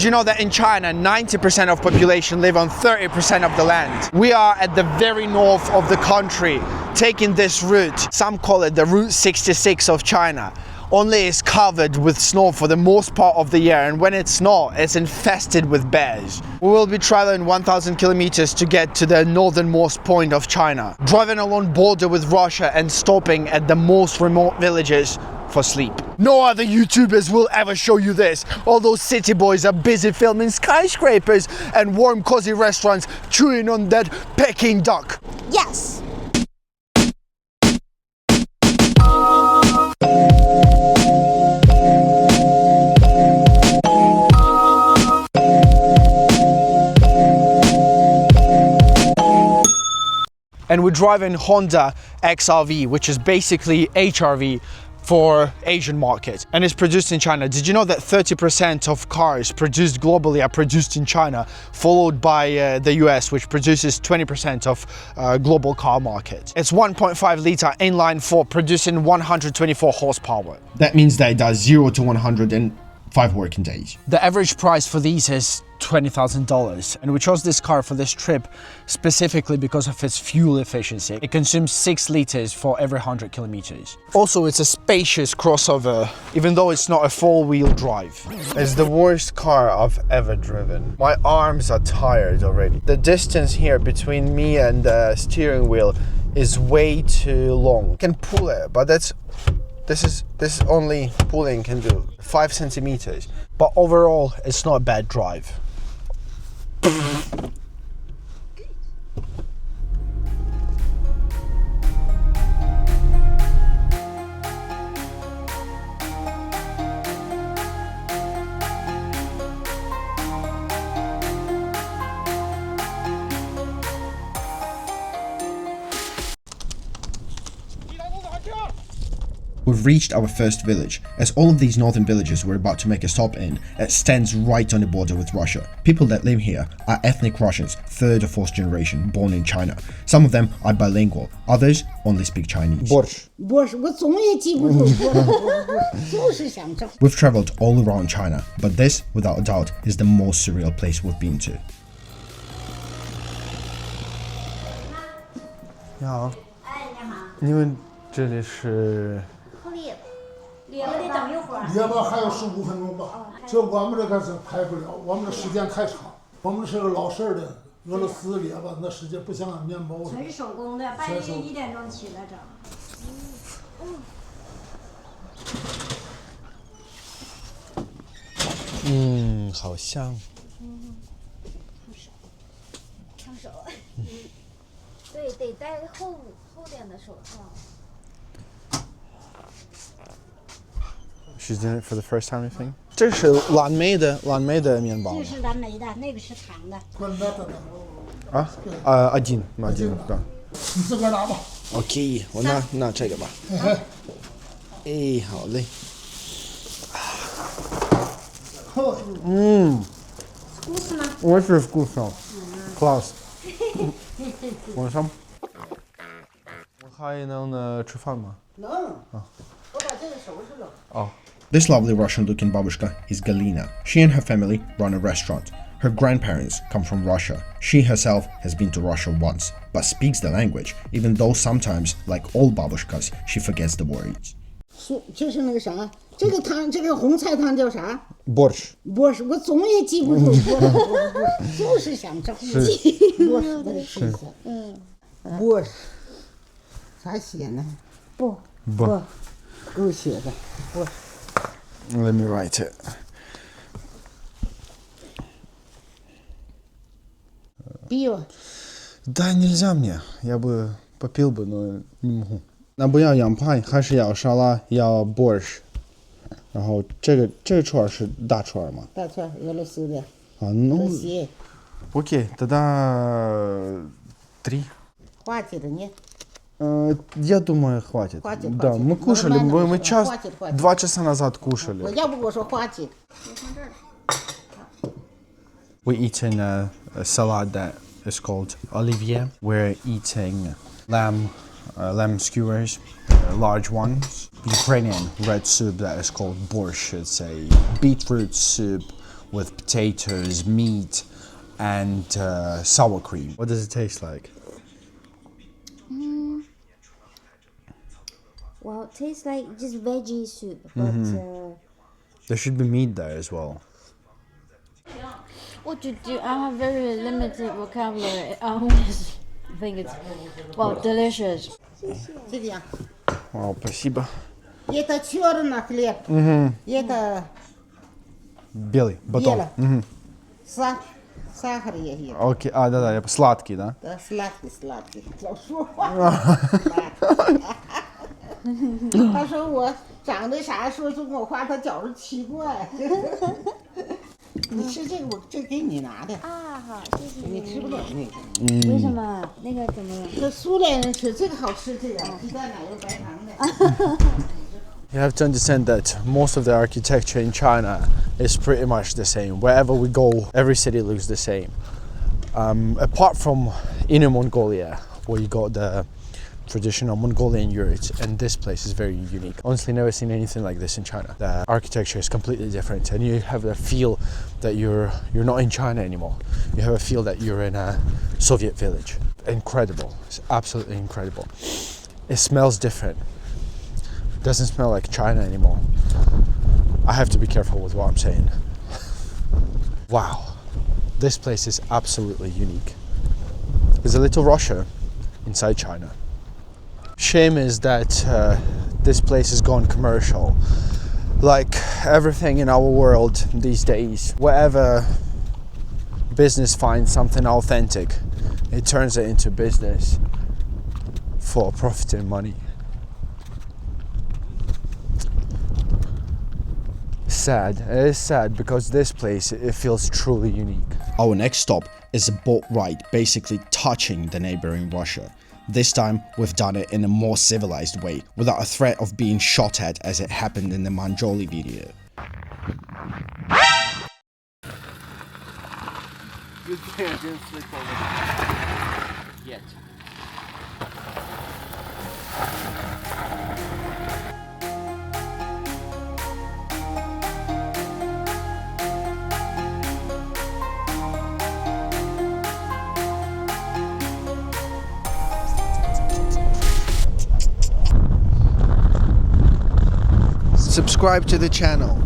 Did you know that in China, 90% of population live on 30% of the land? We are at the very north of the country, taking this route. Some call it the Route 66 of China. Only is covered with snow for the most part of the year, and when it's not, it's infested with bears. We will be traveling 1,000 kilometers to get to the northernmost point of China, driving along border with Russia and stopping at the most remote villages for sleep. No other YouTubers will ever show you this. All those city boys are busy filming skyscrapers and warm cozy restaurants chewing on that Peking duck. Yes. And we're driving Honda XRV, which is basically HRV for Asian market, and it's produced in China. Did you know that 30% of cars produced globally are produced in China, followed by the US, which produces 20% of global car market? It's 1.5 liter inline four, producing 124 horsepower. That means that it does 0 to 100 in 5 working days. The average price for these is $20,000, and we chose this car for this trip specifically because of its fuel efficiency. It consumes 6 liters for every 100 kilometers. Also, it's a spacious crossover, even though it's not a four-wheel drive. It's the worst car I've ever driven. My arms are tired already. The distance here between me and the steering wheel is way too long. I can pull it, but this only pulling can do 5 centimeters. But overall, it's not a bad drive. We've reached our first village. As all of these northern villages we're about to make a stop in, it stands right on the border with Russia. People that live here are ethnic Russians, 3rd or 4th generation, born in China. Some of them are bilingual, others only speak Chinese. Борщ. We've traveled all around China, but this, without a doubt, is the most surreal place we've been to. 你好，你们这里是？ 列巴得等一会儿。列巴还有15分钟吧。这我们这个是排不了，我们的时间太长。我们是个老式儿的俄罗斯列巴，那时间不像俺面包的。纯手工的，半夜1点钟起来整。嗯，好香。烫手。对，得戴厚点的手套。 She's doing it for the first time, I think. 这是蓝莓的面包。这是蓝莓的，那个是糖的。啊，один，对。你自个儿拿吧。OK， 我拿这个吧。哎，好嘞。嗯。Вкусно吗？我是 вкусно。Класс。晚上。我还能吃饭吗？能。我把这个收拾了。哦。 This lovely Russian-looking babushka is Galina. She and her family run a restaurant. Her grandparents come from Russia. She herself has been to Russia once, but speaks the language, even though sometimes, like all babushkas, she forgets the words. 就是那个啥，这个汤，这个红菜汤叫啥？ Борщ。 博士，我总也记不住。就是想着记。博士的意思。博士，咋写呢？不，够写的。博士。 Let me write it. Пиво. Да, нельзя мне. Я бы попил бы, но не могу. 那不要羊排，还是要沙拉，要 борщ。然后这个串是大串吗？大串，俄罗斯的。啊，ну. Окей, тогда 3. Хватит, нет? Я думаю, хватит. Хватит. Да, мы кушали, мы час, 2 часа назад кушали. Я бы说 хватит. We're eating a salad that is called Olivier. We're eating lamb skewers, large ones. Ukrainian red soup that is called borscht. It's a beetroot soup with potatoes, meat, and sour cream. What does it taste like? Well, it tastes like just veggie soup, but There should be meat there as well. what to do? I have very limited vocabulary. I always think it's, well, delicious. 这个呀， Wow, спасибо. это черный хлеб, это Белый, батон. белый. Сахар есть. Окей, да, сладкий, да? Да, сладкий. 老说他说我长得啥，说中国话，他觉着奇怪。你吃这个，我这给你拿的。啊，好，谢谢你吃不了那个。为什么？那个怎么样？这苏联人吃这个好吃，这个鸡蛋奶油白糖的。 You have to understand that most of the architecture in China is pretty much the same. Wherever we go, every city looks the same. Apart from Inner Mongolia, where you got the traditional Mongolian yurts, and this place is very unique. Honestly, never seen anything like this in China. The architecture is completely different, and you have the feel that you're not in China anymore. You have a feel that you're in a Soviet village. Incredible. It's absolutely incredible. It smells different. Doesn't smell like China anymore. I have to be careful with what I'm saying. Wow, this place is absolutely unique. There's a little Russia inside China. Shame is that this place has gone commercial. Like everything in our world these days, wherever business finds something authentic, it turns it into business for profit and money. Sad. It is sad because this place, it feels truly unique. Our next stop is a boat ride, basically touching the neighboring Russia. This time, we've done it in a more civilized way, without a threat of being shot at as it happened in the Manjoli video. Good thing I didn't flip over yet. Subscribe to the channel.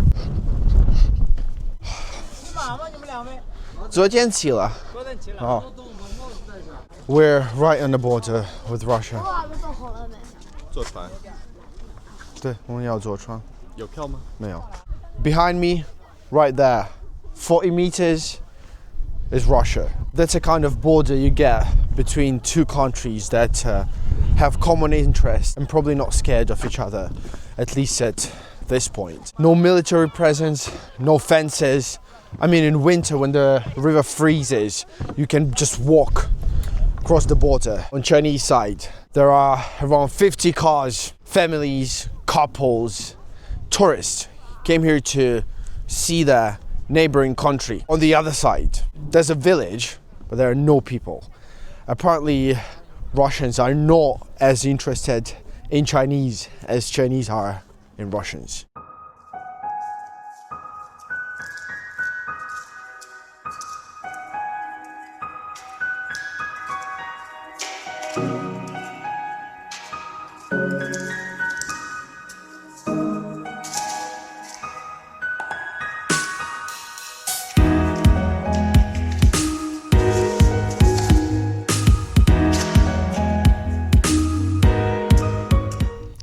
昨天起了。Oh. We're right on the border with Russia. 坐船对，我们要坐船。有票吗？没有。Behind me, right there, 40 meters is Russia. That's a kind of border you get between two countries that have common interests and probably not scared of each other, at least at this point. No military presence, no fences. I mean, in winter when the river freezes, you can just walk across the border. On Chinese side, there are around 50 cars, families, couples, tourists came here to see the neighboring country. On the other side, there's a village, but there are no people. Apparently, Russians are not as interested in Chinese as Chinese are in Russians.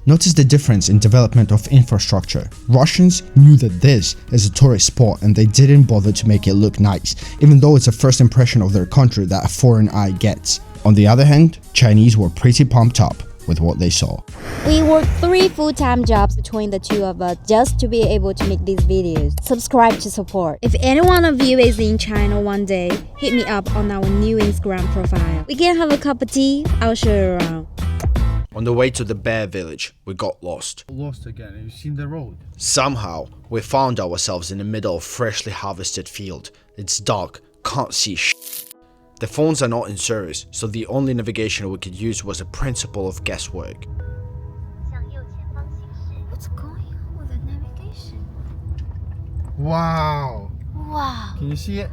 Notice the difference in development of infrastructure. Russians knew that this is a tourist spot and they didn't bother to make it look nice, even though it's a first impression of their country that a foreign eye gets. On the other hand, Chinese were pretty pumped up with what they saw. We worked 3 full-time jobs between the two of us just to be able to make these videos. Subscribe to support. If any one of you is in China one day, hit me up on our new Instagram profile. We can have a cup of tea, I'll show you around. On the way to the bear village, we got lost. Lost again. Have you seen the road? Somehow, we found ourselves in the middle of freshly harvested field. It's dark, can't see shit. The phones are not in service, so the only navigation we could use was a principle of guesswork. What's going on with the navigation? Wow. Wow. Can you see it?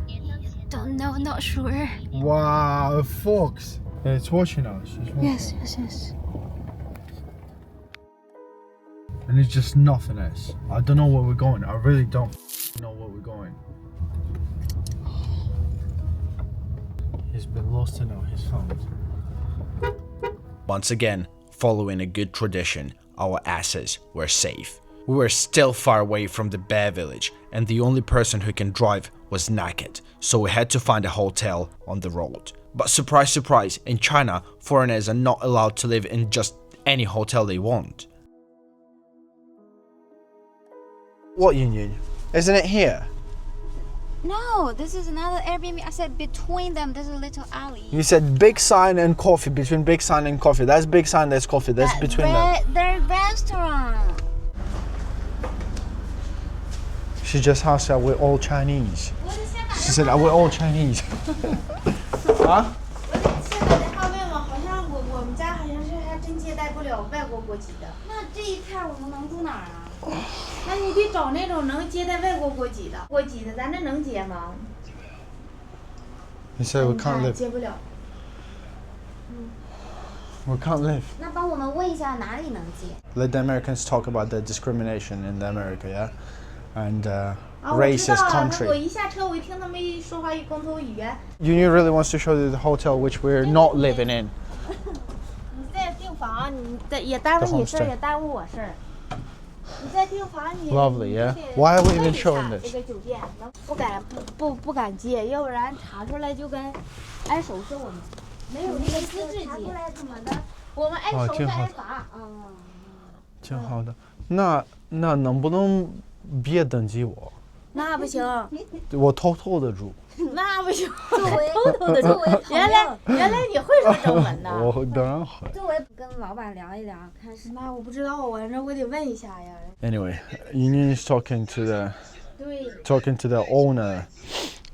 Don't know, not sure. Wow, a fox. Yeah, it's watching us. It's watching. Yes. And it's just nothing else. I don't know where we're going. I really don't know where we're going. He's been lost and now he's found. Once again, following a good tradition, our asses were safe. We were still far away from the bear village, and the only person who can drive was naked, so we had to find a hotel on the road. But surprise, surprise, in China, foreigners are not allowed to live in just any hotel they want. What union? Isn't it here? No, this is another Airbnb. I said between them, there's a little alley. You said big sign and coffee. Between big sign and coffee. That's big sign, that's coffee. That's between them. Their restaurant. She just asked that we're all Chinese. She said we're all Chinese. Huh? 现在他问我，好像我们家好像是还真接待不了外国国籍的。那这一片我们能住哪儿啊？那你得找那种能接待外国国籍的，咱这能接吗？ He said we can't live. 接不了。 We can't live. 那帮我们问一下哪里能接？ Let the Americans talk about the discrimination in America, yeah? And 啊，我知道 racist 啊，我 country. 一下车我一听他们一说话一光头语言， Union really wants to show you the hotel which we're not living in. 你再订房，你也耽误你事儿，也耽误我事儿。你再订房，你 Lovely, yeah? 你得 Why are we even 问一下 showing this? 这个酒店不敢接，要不然查出来就跟挨手续我们，没有那个资质查出接，来怎么的？我们挨哦手续挺好的挨罚。挺好的。那能不能别登记我？那不行，我偷偷的住。那不行，作为偷偷的住。原来你会说中文呢？我当然会。作为跟老板聊一聊，看是那我不知道，我得问一下呀。 Anyway, Union is talking to the 对， owner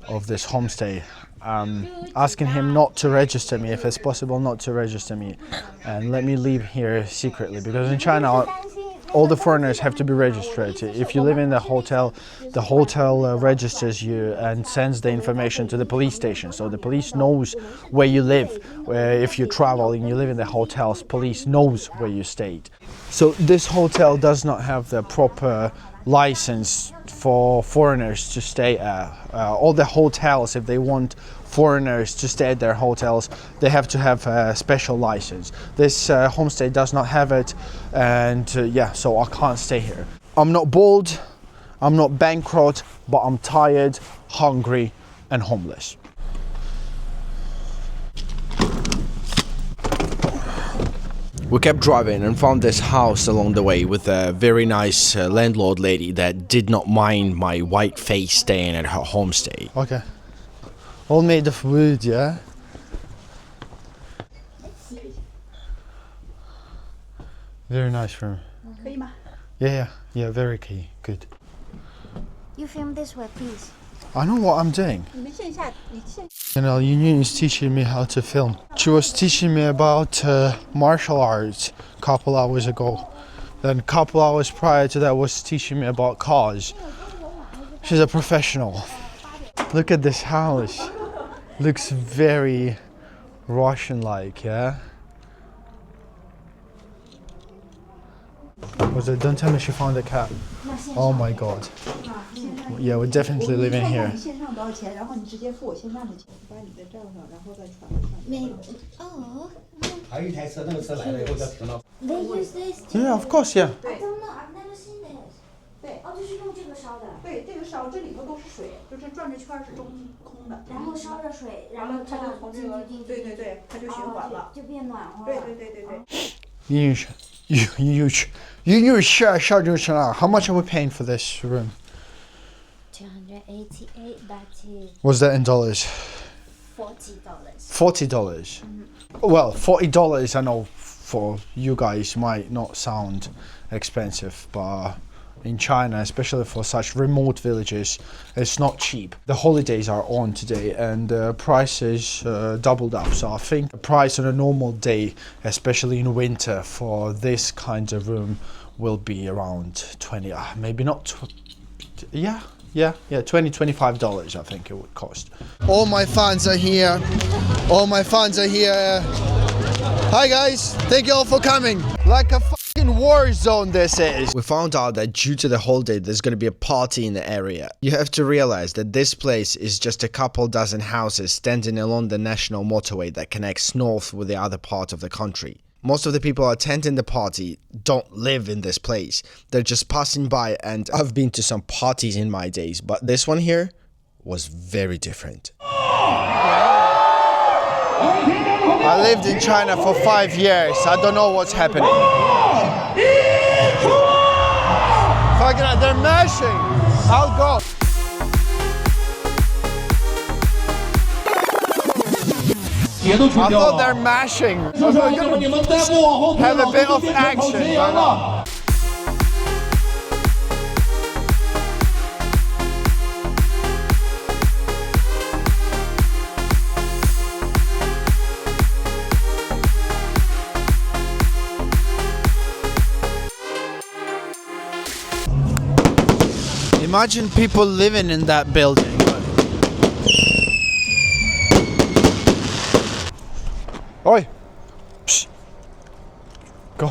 of this homestay, asking him not to register me, if it's possible not to register me, and let me leave here secretly, because in China all the foreigners have to be registered. If you live in the hotel registers you and sends the information to the police station, so the police knows where you live. Where if you travel and you live in the hotels, police knows where you stayed. So this hotel does not have the proper license for foreigners to stay at. All the hotels, if they want foreigners to stay at their hotels, they have to have a special license. This homestay does not have it, and yeah, so I can't stay here. I'm not bald, I'm not bankrupt, but I'm tired, hungry, and homeless. We kept driving and found this house along the way with a very nice landlord lady that did not mind my white face staying at her homestay. Okay. All made of wood, yeah? Very nice room. 可以吗？ Yeah, very key. Good. You film this way, please. I know what I'm doing. 你们线下，你线 You know, Union is teaching me how to film. She was teaching me about martial arts a couple hours ago. Then a couple hours prior to that was teaching me about cars. She's a professional. Look at this house. Looks very Russian-like, yeah? Don't tell me she found a cat. Oh my god. Yeah, we're definitely living here. 线上多少钱？然后你直接付我线上的钱，把你的账上，然后再传上。没哦。还有一台车，那个车来了以后就要停了。 They use this. Yeah, of course, yeah. I don't know. I've never seen this. 对哦，就是用这个烧的，对，这个烧这里头都是水，就是转着圈儿是中空的。然后烧着水，然完了，后这样它就从这个，进去对对对，它就循环了。就变暖和了。对对对对对。 How much are we paying for this room? 288. That is Was that in dollars? $40. $40. Well, $40 I know for you guys might not sound expensive, but in China, especially for such remote villages, it's not cheap. The holidays are on today and prices doubled up. So I think the price on a normal day, especially in winter, for this kind of room will be around 20, maybe not, yeah, Yeah, $25 I think it would cost. All my fans are here. All my fans are here. Hi guys, thank you all for coming. Like a fucking war zone this is. We found out that due to the holiday there's gonna be a party in the area. You have to realize that this place is just a couple dozen houses standing along the national motorway that connects north with the other part of the country. Most of the people attending the party don't live in this place. They're just passing by, and I've been to some parties in my days, but this one here was very different. I lived in China for 5 years. I don't know what's happening. Fucking hell, they're mashing. I'll go. I thought they're mashing. Have a bit of action. Imagine people living in that building. Oi! Psst. Go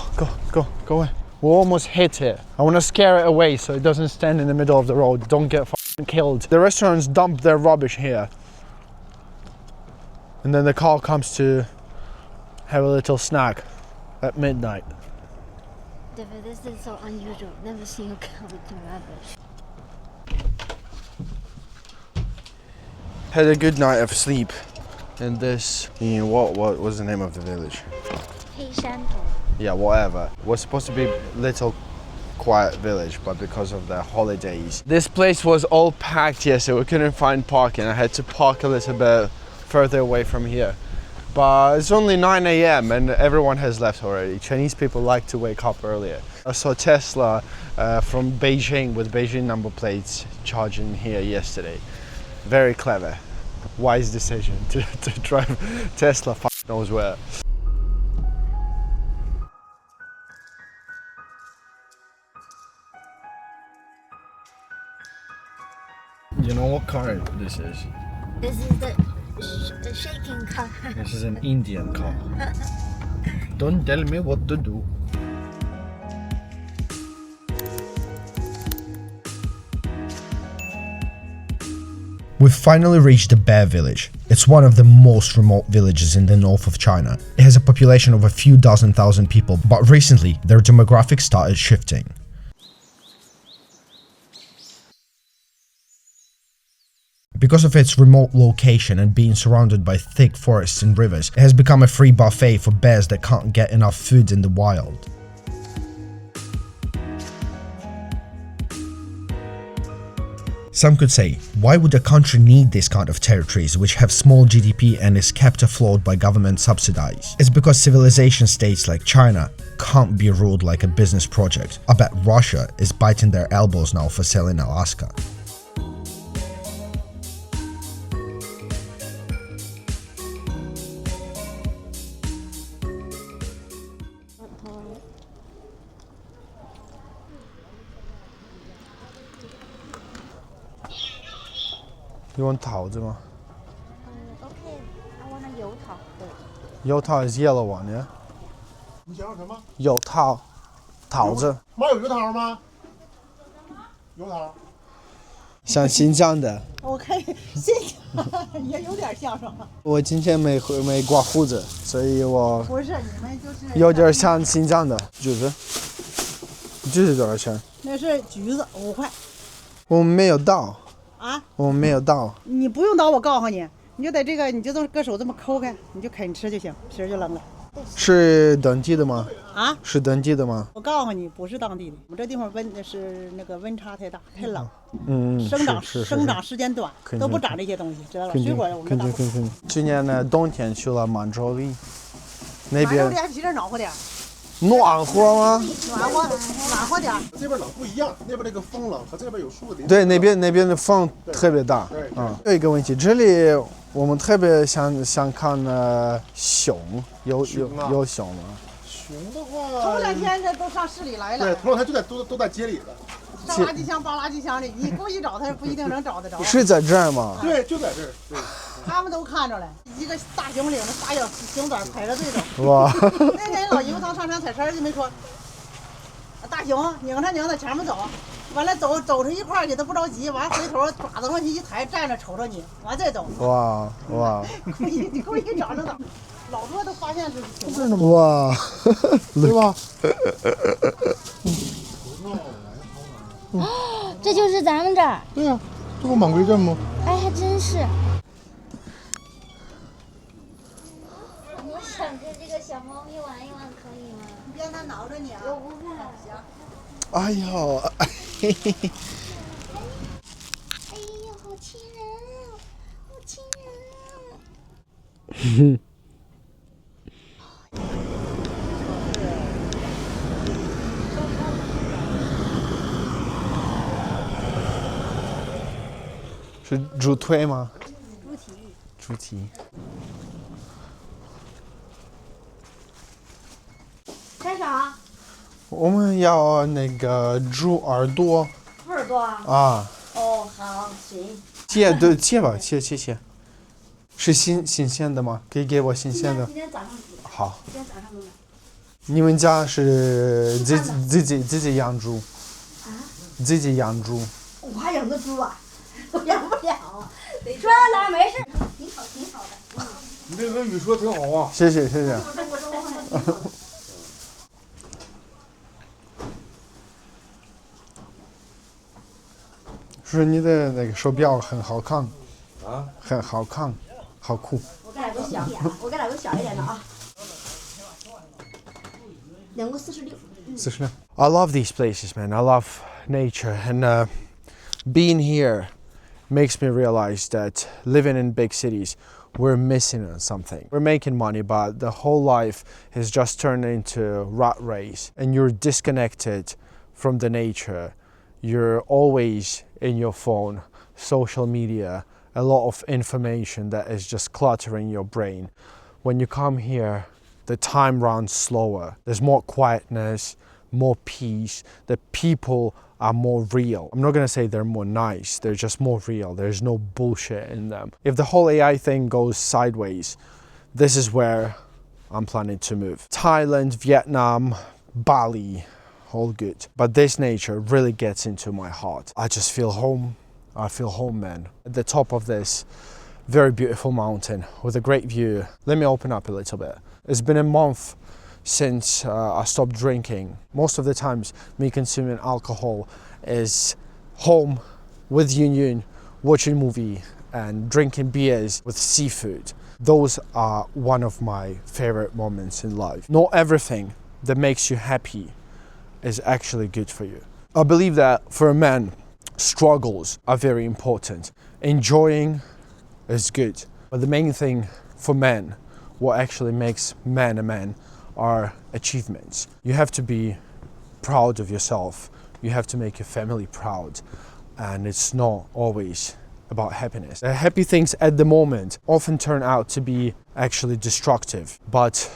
away. We're almost hit it. I want to scare it away so it doesn't stand in the middle of the road. Don't get f***ing killed. The restaurants dump their rubbish here. And then the car comes to have a little snack at midnight. This is so unusual. Never seen a car with rubbish. Had a good night of sleep. And this, what was the name of the village? Yeah, whatever. It was supposed to be a little quiet village, but because of the holidays. This place was all packed yesterday. We couldn't find parking. I had to park a little bit further away from here. But it's only 9 a.m. and everyone has left already. Chinese people like to wake up earlier. I saw Tesla from Beijing with Beijing number plates charging here yesterday. Very clever. Wise decision to drive Tesla knows where. You know what car this is? This is the shaking car. This is an Indian car. Don't tell me what to do. We've finally reached the Bear Village. It's one of the most remote villages in the north of China. It has a population of a few dozen thousand people, but recently their demographics started shifting. Because of its remote location and being surrounded by thick forests and rivers, it has become a free buffet for bears that can't get enough food in the wild. Some could say, why would a country need this kind of territories which have small GDP and is kept afloat by government subsidies? It's because civilization states like China can't be ruled like a business project. I bet Russia is biting their elbows now for selling Alaska. You want 桃子吗? Okay, I want a 油桃. 油桃 is yellow one, yeah? 你想要什么？油桃，桃子，妈有油桃吗？油桃。像新疆的。我看新也有点像是吧？我今天没刮胡子，所以我不是，你们就是有点像新疆的橘子。橘子多少钱？那是橘子5块。我们没有到。啊？我们没有到。你不用刀，我告诉你，你就在这个，你就这么搁手这么抠开，你就啃吃就行，皮儿就扔了。是当地的吗？啊？是当地的吗？我告诉你，不是当地的。我们这地方温差太大，太冷。生长时间短，都不长这些东西，知道吧？水果我们都肯定。去年呢，冬天去了满洲里，那边。满洲里还比这暖和点。暖和吗？暖和点。这边冷不一样，那边那个风冷和这边有树的。对，那边的风特别大。对。有一个问题，这里我们特别想看熊，有熊吗？熊的话，头2天这都上市里来了。对，头2天都在街里了。上垃圾箱扒垃圾箱里，你故意找他不一定能找得着。是在这儿吗？对，就在这儿。对，他们都看着了，一个大熊领着仨小熊崽排着队走。哇！那天老姨夫上山采参就没说，大熊拧着前面走，完了走出一块去，他不着急，完回头爪子往起一抬，站着瞅着你，完再走。哇！故意找着找，老多都发现是熊。哇！对吧？这就是咱们这儿。对呀，这不满归镇吗？哎，还真是。我想跟这个小猫咪玩一玩，可以吗？你别让它挠着你啊！我不怕。行。哎呦，嘿嘿嘿。哎呦，好亲人啊，好亲人啊！是猪腿吗？猪蹄。猪蹄。干啥？我们要那个猪耳朵。猪耳朵啊？啊。哦，好，行。切吧，切。是新鲜的吗？可以给我新鲜的。今天早上煮的。好。今天早上弄的。你们家是自己养猪？啊？自己养猪？我还养个猪啊？我养不了。说哪没事，挺好的。你这俄语说挺好啊。谢谢。说你的那个手表很好看。啊？很好看，好酷。我给来个小一点的啊。2个46。46. I love these places, man. I love nature, and being here makes me realize that living in big cities, we're missing on something. We're making money, but the whole life is just turned into a rat race, and you're disconnected from the nature. You're always in your phone, social media, a lot of information that is just cluttering your brain. When you come here, the time runs slower. There's more quietness, more peace. The people are more real. I'm not gonna say they're more nice, they're just more real. There's no bullshit in them. If the whole AI thing goes sideways, this is where I'm planning to move. Thailand, Vietnam, Bali, all good. But this nature really gets into my heart. I just feel home. I feel home, man. At the top of this very beautiful mountain with a great view. Let me open up a little bit. It's been a month since I stopped drinking. Most of the times me consuming alcohol is home with Yun, watching movie and drinking beers with seafood. Those are one of my favorite moments in life. Not everything that makes you happy is actually good for you. I believe that for a man, struggles are very important. Enjoying is good, but the main thing for men, what actually makes man a man, are achievements. You have to be proud of yourself. You have to make your family proud, and it's not always about happiness. Happy things at the moment often turn out to be actually destructive, but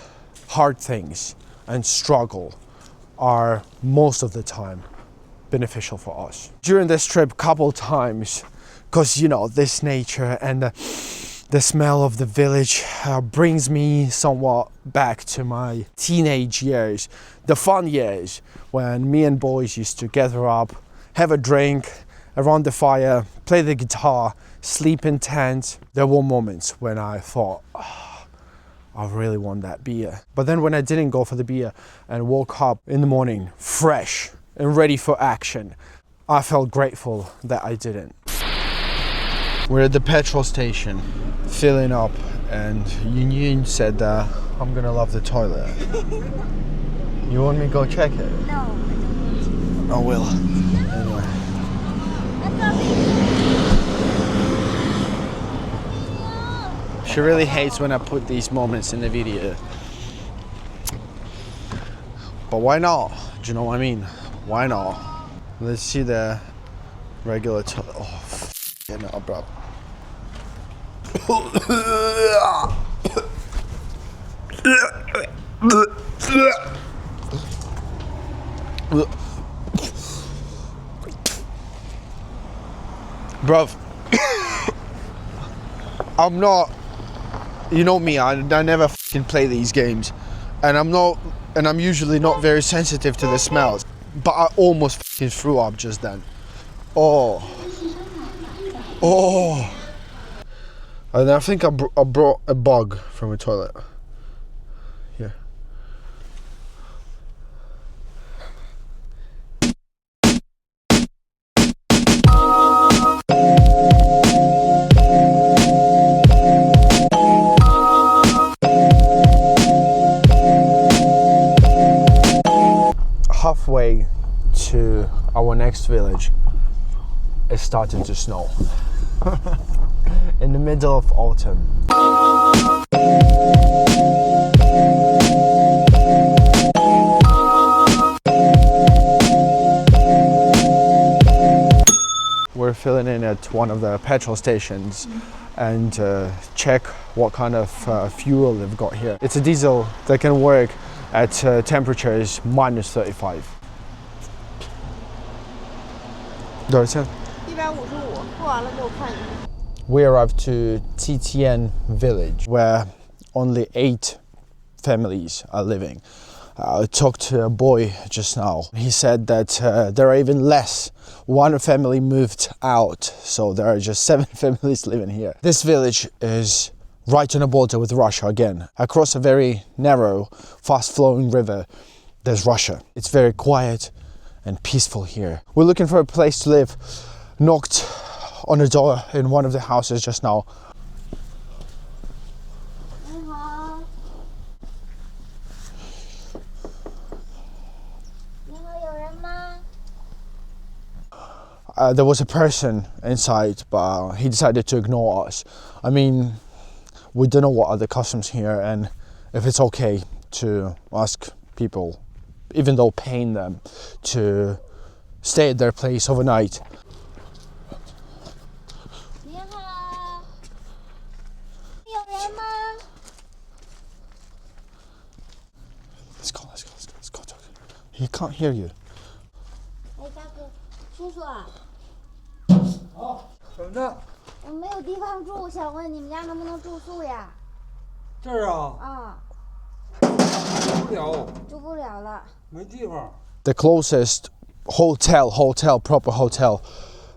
hard things and struggle are most of the time beneficial for us. During this trip, couple times, because you know, this nature and the smell of the village brings me somewhat back to my teenage years, the fun years when me and boys used to gather up, have a drink around the fire, play the guitar, sleep in tents. There were moments when I thought, oh, I really want that beer. But then when I didn't go for the beer and woke up in the morning fresh and ready for action, I felt grateful that I didn't. We're at the petrol station, filling up, and Yun said that I'm gonna love the toilet. You want me to go check it? No, I don't want to. I will. Anyway. She really hates when I put these moments in the video. But why not? Do you know what I mean? Why not? Let's see the regular toilet. Oh, yeah, no, bro. Bruv, I'm not, you know me, I never fucking play these games, and I'm usually not very sensitive to the smells, but I almost fucking threw up just then. Oh, and I think I brought a bug from a toilet. Here. Halfway to our next village, it started to snow. In the middle of autumn. We're filling in at one of the petrol stations and check what kind of fuel they've got here. It's a diesel that can work at temperatures -35. 多少钱155，付完了给我看一下。 We arrived to Titian village where only 8 families are living. I talked to a boy just now. He said that there are even less. One family moved out, so there are just 7 families living here. This village is right on the border with Russia again. Across a very narrow, fast-flowing river, there's Russia. It's very quiet and peaceful here. We're looking for a place to live. Knocked on the door in one of the houses just now. There was a person inside, but he decided to ignore us. I mean, we don't know what are the customs here and if it's okay to ask people, even though paying them, to stay at their place overnight. Let's go talk. He can't hear you. 哎，大哥，叔叔啊，怎么的？我没有地方住，想问你们家能不能住宿呀？这儿啊，啊，住不了，住不了了。没地方。 The closest proper hotel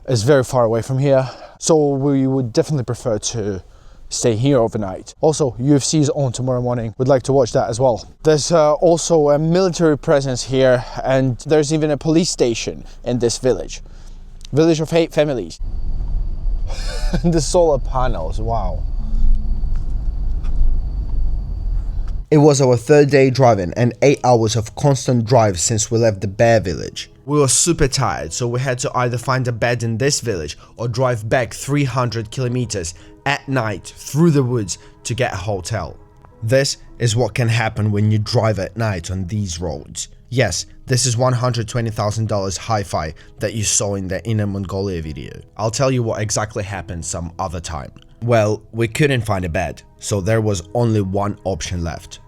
is very far away from here. So we would definitely prefer to stay here overnight. Also, UFC is on tomorrow morning. We'd like to watch that as well. There's also a military presence here, and there's even a police station in this village. Village of 8 families. The solar panels, wow. It was our 3rd day driving and 8 hours of constant drive since we left the bear village. We were super tired, so we had to either find a bed in this village or drive back 300 kilometers at night through the woods to get a hotel. This is what can happen when you drive at night on these roads. Yes, this is $120,000 hi-fi that you saw in the Inner Mongolia video. I'll tell you what exactly happened some other time. Well, we couldn't find a bed, so there was only one option left.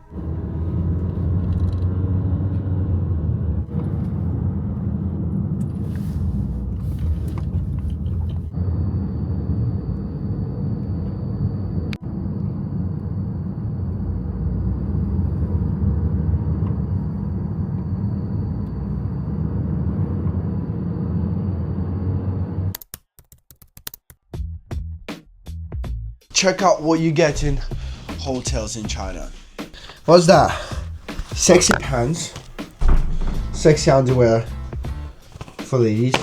Check out what you get in hotels in China. What's that? Sexy pants, sexy underwear for ladies,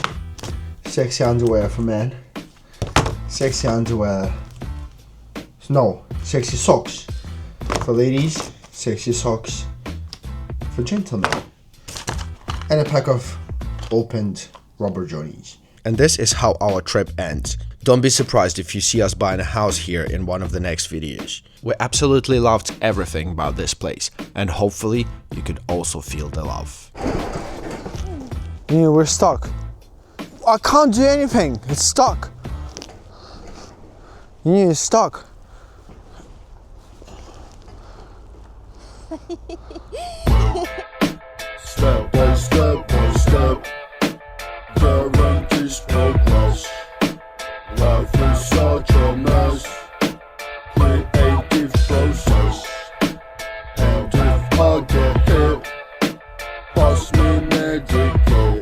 sexy underwear for men, sexy underwear, no, sexy socks for ladies, sexy socks for gentlemen, and a pack of opened rubber journeys. And this is how our trip ends. Don't be surprised if you see us buying a house here in one of the next videos. We absolutely loved everything about this place, and hopefully you could also feel the love. Yeah, we're stuck. I can't do anything. It's stuck. Yeah, it's stuck. Step by step by step, guarantees progress. Life is such a mess. Creative process. And if I get hit, pass me medical.